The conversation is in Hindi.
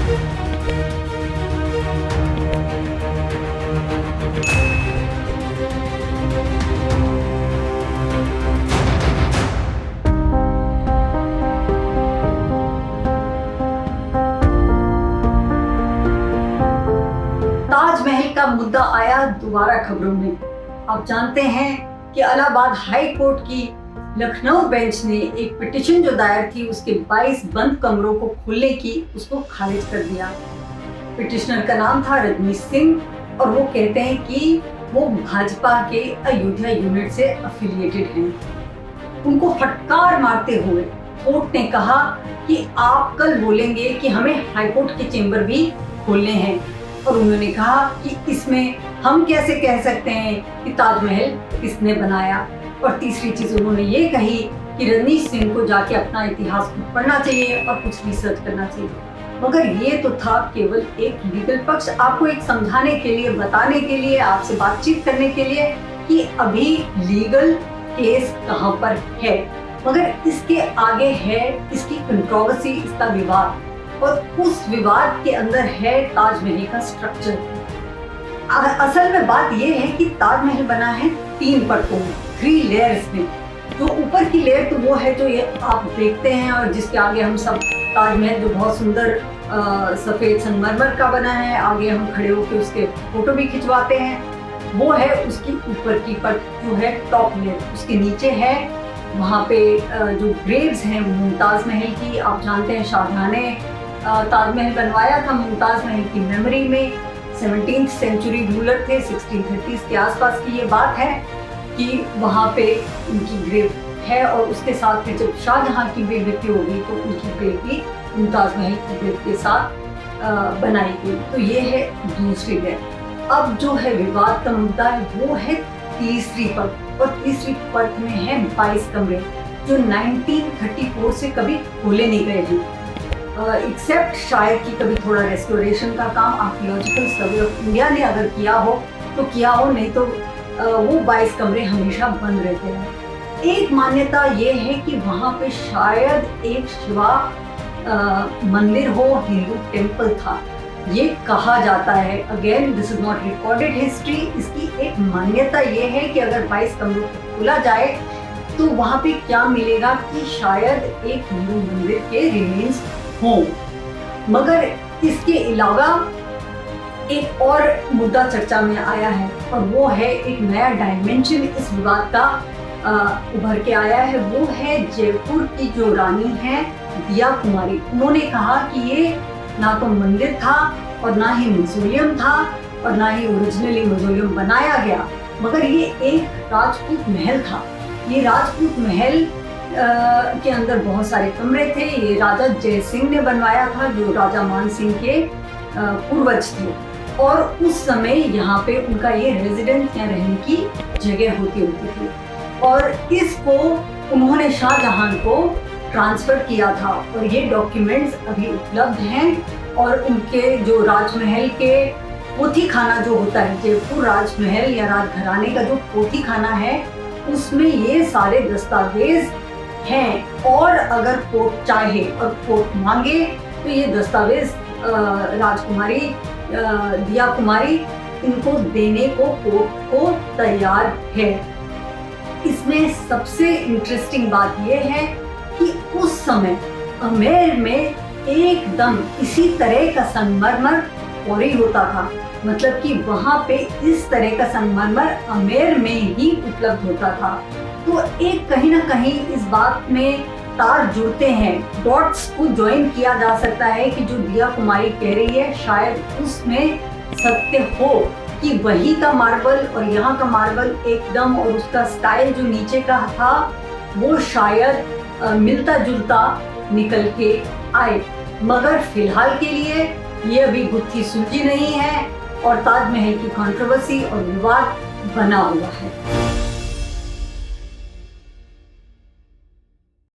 ताजमहल का मुद्दा आया दोबारा खबरों में। आप जानते हैं कि इलाहाबाद हाई कोर्ट की लखनऊ बेंच ने एक पिटीशन जो दायर थी उसके 22 बंद कमरों को खोलने की उसको खारिज कर दिया। पिटिशनर का नाम था रजनीश सिंह और वो कहते हैं कि वो भाजपा के अयोध्या यूनिट से एफिलिएटेड हैं। उनको फटकार मारते हुए कोर्ट ने कहा कि आप कल बोलेंगे कि हमें हाईकोर्ट के चेंबर भी खोलने हैं, और उन्होंने कहा कि इसमें हम कैसे कह सकते हैं कि ताजमहल किसने बनाया। और तीसरी चीज उन्होंने ये कही कि रजनीश सिंह को जाके अपना इतिहास पढ़ना चाहिए और कुछ रिसर्च करना चाहिए। मगर ये तो था केवल एक लीगल पक्ष, आपको एक समझाने के लिए, बताने के लिए, आपसे बातचीत करने के लिए कि अभी लीगल केस कहाँ पर है। मगर इसके आगे है इसकी कंट्रोवर्सी, इसका विवाद, और उस विवाद के अंदर है ताजमहल का स्ट्रक्चर। असल में बात यह है कि ताजमहल बना है 3 परतों में, 3 लेयर्स में। जो ऊपर की लेयर तो वो है जो ये आप देखते हैं और जिसके आगे हम सब ताजमहल जो बहुत सुंदर सफेद संगमरमर का बना है, आगे हम खड़े होकर उसके फोटो भी खिंचवाते हैं, वो है उसकी ऊपर की परत जो है टॉप लेयर। उसके नीचे है वहाँ पे जो ग्रेव्स हैं मुमताज महल की। आप जानते हैं शाहजहां ने ताजमहल बनवाया था मुमताज महल की मेमोरी में। 17th सेंचुरी रूलर थे, 1630s के आसपास की ये बात है कि वहाँ पे उनकी ग्रेव है। और उसके साथ फिर जब शाहजहां की भी मृत्यु हो गई तो उनकी ग्रेव भी मुमताज महल की ग्रेव के साथ बनाई गई। तो ये है दूसरी लेयर। अब जो है विवाद का मुद्दा है वो है तीसरी परत, और तीसरी परत में है 22 कमरे जो 1934 से कभी खोले नहीं गए हैं, एक्सेप्ट शायद कि कभी थोड़ा रेस्टोरेशन का काम आर्कियोलॉजिकल सर्वे ऑफ इंडिया ने अगर किया हो तो किया हो, नहीं तो वो 22 कमरे हमेशा बंद रहते हैं। एक मान्यता ये है कि वहाँ पे शायद एक शिवा मंदिर हो, हिंदू टेम्पल था, ये कहा जाता है। Again this is not recorded history. इसकी एक मान्यता ये है कि अगर 22 कमरों को खोला जाए तो वहाँ पे क्या मिलेगा कि शायद एक हिंदू मंदिर के रिमेन्स हों। मगर इसके अलावा एक और मुद्दा चर्चा में आया है और वो है एक नया डायमेंशन इस विवाद का उभर के आया है। वो है जयपुर की जो रानी है दिया कुमारी। उन्होंने कहा कि ये ना तो मंदिर था और ना ही मौसोलियम था और ना ही ओरिजिनली मौसोलियम बनाया गया, मगर ये एक राजपूत महल था। ये राजपूत महल के अंदर बहुत सारे कमरे थे। ये राजा जय सिंह ने बनवाया था जो राजा मान सिंह के पूर्वज थे, और उस समय यहाँ पे उनका ये रेजिडेंस या रहने की जगह होती थी। और इसको उन्होंने शाहजहां को ट्रांसफर किया था और ये डॉक्यूमेंट्स अभी उपलब्ध हैं। और उनके जो राजमहल के पोथी खाना जो होता है, जयपुर राजमहल या राजघराने का जो पोथी खाना है, उसमें ये सारे दस्तावेज हैं। और अगर कोर्ट चाहे और कोर्ट मांगे तो ये दस्तावेज राजकुमारी दिया कुमारी इनको देने को कोर्ट को तैयार है। इसमें सबसे इंटरेस्टिंग बात यह है कि उस समय आमेर में एकदम इसी तरह का संगमरमर क्वारी होता था, मतलब कि वहाँ पे इस तरह का संगमरमर आमेर में ही उपलब्ध होता था। तो एक कहीं ना कहीं इस बात में तार जुड़ते हैं, डॉट्स को ज्वाइन किया जा सकता है कि जो दिया कुमारी कह रही है शायद उसमें सत्य हो कि वही का मार्बल और यहाँ का मार्बल एकदम, और उसका स्टाइल जो नीचे का था वो शायद मिलता जुलता निकल के आए। मगर फिलहाल के लिए ये अभी गुत्थी सुलझी नहीं है और ताजमहल की कंट्रोवर्सी और विवाद बना हुआ है।